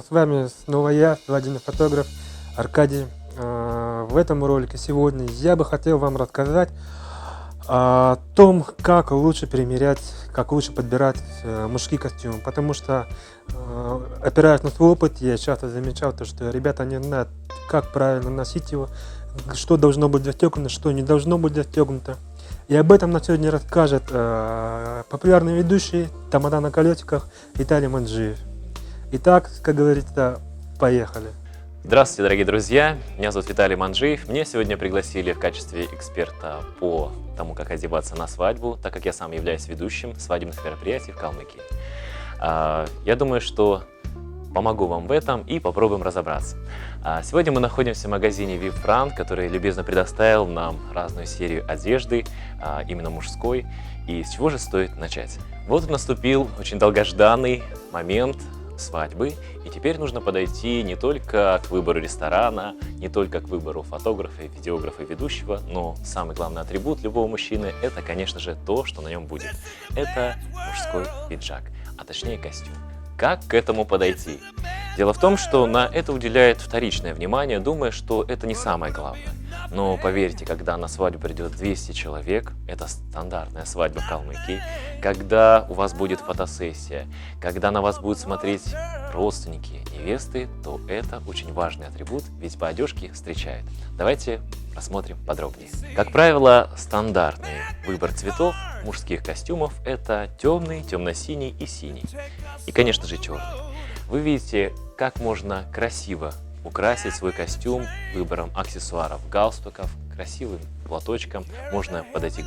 С вами снова я, свадебный фотограф Аркадий. В этом ролике сегодня я бы хотел вам рассказать о том, как лучше примерять, как лучше подбирать мужские костюмы. Потому что, опираясь на свой опыт, я часто замечал, что ребята не знают, как правильно носить его, что должно быть застегнуто, что не должно быть застегнуто. И об этом нам сегодня расскажет популярный ведущий «Тамада на колесиках» Виталий Манджиев. Итак, как говорится, поехали. Здравствуйте, дорогие друзья! Меня зовут Виталий Манджиев. Меня сегодня пригласили в качестве эксперта по тому, как одеваться на свадьбу, так как я сам являюсь ведущим свадебных мероприятий в Калмыкии. Я думаю, что помогу вам в этом и попробуем разобраться. Сегодня мы находимся в магазине Vivfrant, который любезно предоставил нам разную серию одежды, именно мужской. И с чего же стоит начать? Вот наступил очень долгожданный момент свадьбы, и теперь нужно подойти не только к выбору ресторана, не только к выбору фотографа, видеографа и ведущего, но самый главный атрибут любого мужчины – это, конечно же, то, что на нем будет. Это мужской пиджак, а точнее костюм. Как к этому подойти? Дело в том, что на это уделяет вторичное внимание, думая, что это не самое главное. Но поверьте, когда на свадьбу придет 200 человек, это стандартная свадьба в Калмыкии, когда у вас будет фотосессия, когда на вас будут смотреть родственники невесты, то это очень важный атрибут, ведь по одежке встречает. Давайте рассмотрим подробнее. Как правило, стандартный выбор цветов мужских костюмов – это темный, темно-синий и синий. И, конечно же, черный. Вы видите, как можно красиво украсить свой костюм выбором аксессуаров, галстуков, красивым платочком. Можно подойти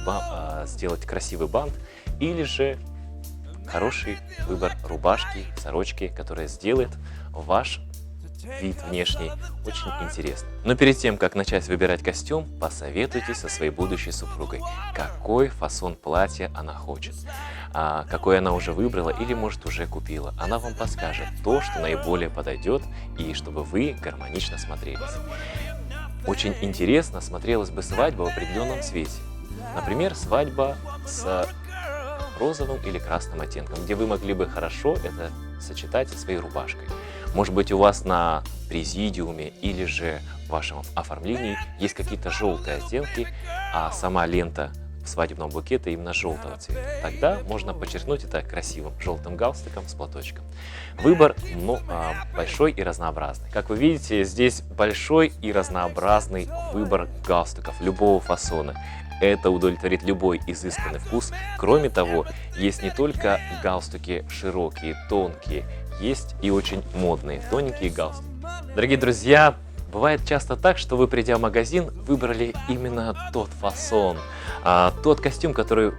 сделать красивый бант или же хороший выбор рубашки, сорочки, которая сделает ваш вид внешний очень интересный. Но перед тем, как начать выбирать костюм, посоветуйтесь со своей будущей супругой, какой фасон платья она хочет, какой она уже выбрала или, может, уже купила. Она вам подскажет то, что наиболее подойдет, и чтобы вы гармонично смотрелись. Очень интересно смотрелась бы свадьба в определенном цвете. Например, свадьба с розовым или красным оттенком, где вы могли бы хорошо это сочетать со своей рубашкой. Может быть, у вас на президиуме или же в вашем оформлении есть какие-то желтые оттенки, а сама лента свадебного букета именно желтого цвета. Тогда можно подчеркнуть это красивым желтым галстуком с платочком. Выбор большой и разнообразный. Как вы видите, здесь большой и разнообразный выбор галстуков любого фасона. Это удовлетворит любой изысканный вкус. Кроме того, есть не только галстуки широкие, тонкие, есть и очень модные, тоненькие галстуки. Дорогие друзья, бывает часто так, что вы, придя в магазин, выбрали именно тот фасон, тот костюм, который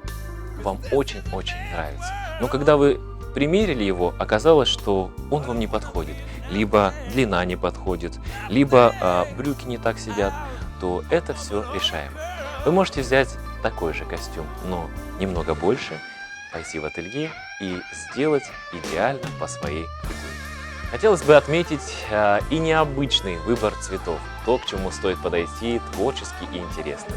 вам очень-очень нравится. Но когда вы примерили его, оказалось, что он вам не подходит. Либо длина не подходит, либо брюки не так сидят, то это все решаемо. Вы можете взять такой же костюм, но немного больше, пойти в ателье и сделать идеально по своей фигуре. Хотелось бы отметить и необычный выбор цветов, то, к чему стоит подойти творчески и интересно.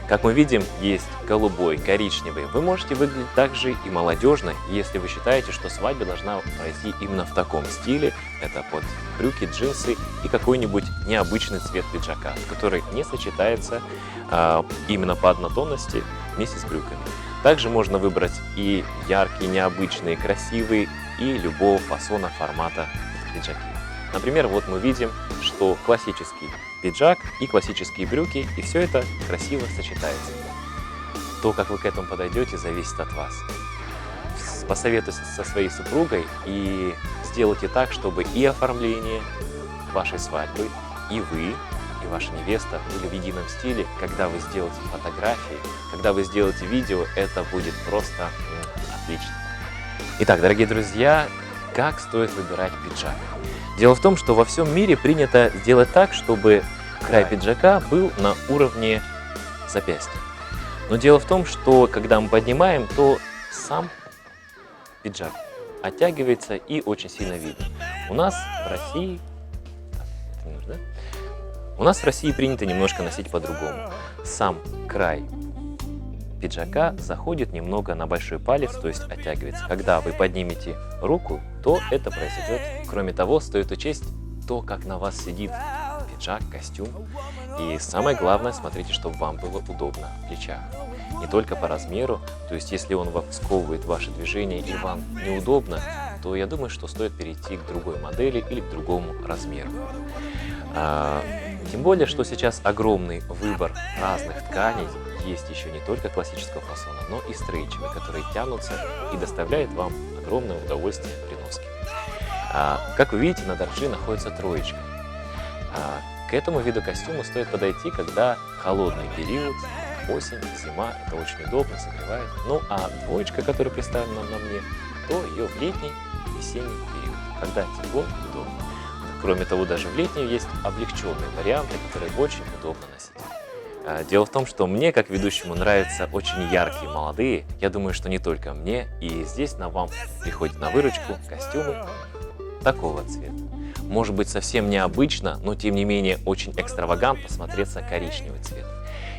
Как мы видим, есть голубой, коричневый. Вы можете выглядеть также и молодежно, если вы считаете, что свадьба должна пройти именно в таком стиле. Это под брюки, джинсы и какой-нибудь необычный цвет пиджака, который не сочетается именно по однотонности вместе с брюками. Также можно выбрать и яркие, необычные, красивые и любого фасона, формата пиджаки. Например, вот мы видим, что классический пиджак и классические брюки, и все это красиво сочетается. То, как вы к этому подойдете, зависит от вас. Посоветуйтесь со своей супругой и сделайте так, чтобы и оформление вашей свадьбы, и вы, и ваша невеста были в едином стиле. Когда вы сделаете фотографии, когда вы сделаете видео, это будет просто отлично. Итак, дорогие друзья, как стоит выбирать пиджак? Дело в том, что во всем мире принято делать так, чтобы край пиджака был на уровне запястья. Но дело в том, что когда мы поднимаем, то сам пиджак оттягивается и очень сильно видно. У нас в России... это не нужно, да? У нас в России принято немножко носить по-другому. Сам край пиджака заходит немного на большой палец, то есть оттягивается. Когда вы поднимете руку, то это произойдет. Кроме того, стоит учесть то, как на вас сидит пиджак, костюм. И самое главное, смотрите, чтобы вам было удобно в плечах. Не только по размеру, то есть если он сковывает ваши движения и вам неудобно, то я думаю, что стоит перейти к другой модели или к другому размеру. Тем более, что сейчас огромный выбор разных тканей. Есть еще не только классического фасона, но и стрейчевые, которые тянутся и доставляют вам огромное удовольствие при носке. Как вы видите, на Дорджи находится троечка. К этому виду костюма стоит подойти, когда холодный период, осень, зима, это очень удобно, согревает. Ну а двоечка, которая представлена на мне, то ее в летний, весенний период, когда тепло и удобно. Кроме того, даже в летнюю есть облегченные варианты, которые очень удобно носить. Дело в том, что мне, как ведущему, нравятся очень яркие молодые. Я думаю, что не только мне. И здесь вам приходит на выручку костюмы такого цвета. Может быть, совсем необычно, но тем не менее очень экстравагантно смотреться коричневый цвет.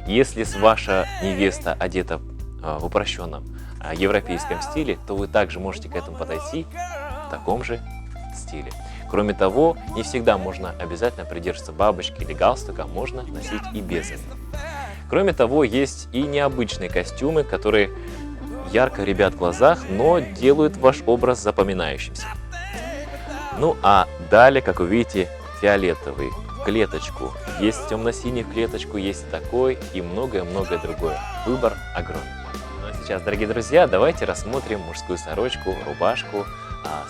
Если ваша невеста одета в упрощенном европейском стиле, то вы также можете к этому подойти в таком же стиле. Кроме того, не всегда можно обязательно придерживаться бабочки или галстука, можно носить и без этого. Кроме того, есть и необычные костюмы, которые ярко рябят в глазах, но делают ваш образ запоминающимся. Ну а далее, как вы видите, фиолетовый в клеточку, есть темно-синий в клеточку, есть такой и многое-многое другое. Выбор огромный. Ну а сейчас, дорогие друзья, давайте рассмотрим мужскую сорочку, рубашку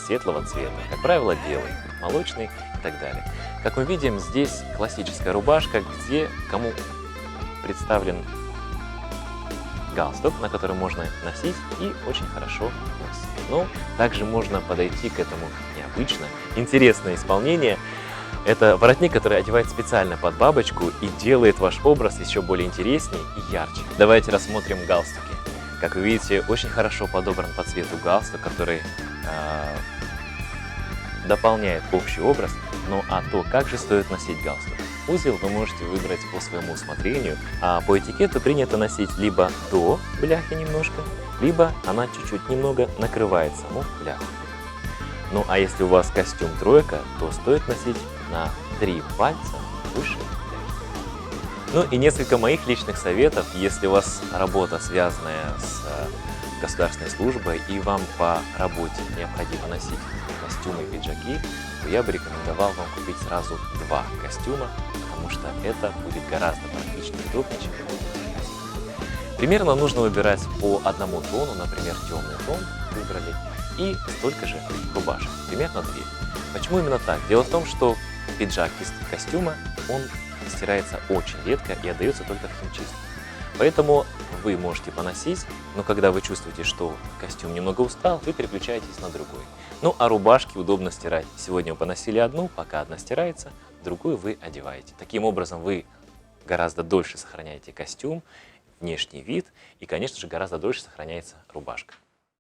светлого цвета, как правило, белый, молочный и так далее. Как мы видим, здесь классическая рубашка, где кому представлен галстук, на который можно носить и очень хорошо носить. Но также можно подойти к этому необычно. Интересное исполнение. Это воротник, который одевает специально под бабочку и делает ваш образ еще более интереснее и ярче. Давайте рассмотрим галстуки. Как вы видите, очень хорошо подобран по цвету галстук, который дополняет общий образ. Ну а то, как же стоит носить галстук? Узел вы можете выбрать по своему усмотрению, а по этикету принято носить либо до бляхи немножко, либо она чуть-чуть немного накрывает саму бляху. Ну а если у вас костюм тройка, то стоит носить на 3 пальца выше бляхи. Ну и несколько моих личных советов, если у вас работа, связанная с государственной службой, и вам по работе необходимо носить костюмы и пиджаки, то я бы рекомендовал вам купить сразу 2 костюма, потому что это будет гораздо практичнее и удобнее, чем вы будете носить. Примерно нужно выбирать по одному тону, например, темный тон выбрали, и столько же рубашек, примерно 2. Почему именно так? Дело в том, что пиджак из костюма, он стирается очень редко и отдается только в химчистку. Поэтому вы можете поносить, но когда вы чувствуете, что костюм немного устал, вы переключаетесь на другой. Ну а рубашки удобно стирать. Сегодня вы поносили одну, пока одна стирается, другую вы одеваете. Таким образом вы гораздо дольше сохраняете костюм, внешний вид и, конечно же, гораздо дольше сохраняется рубашка.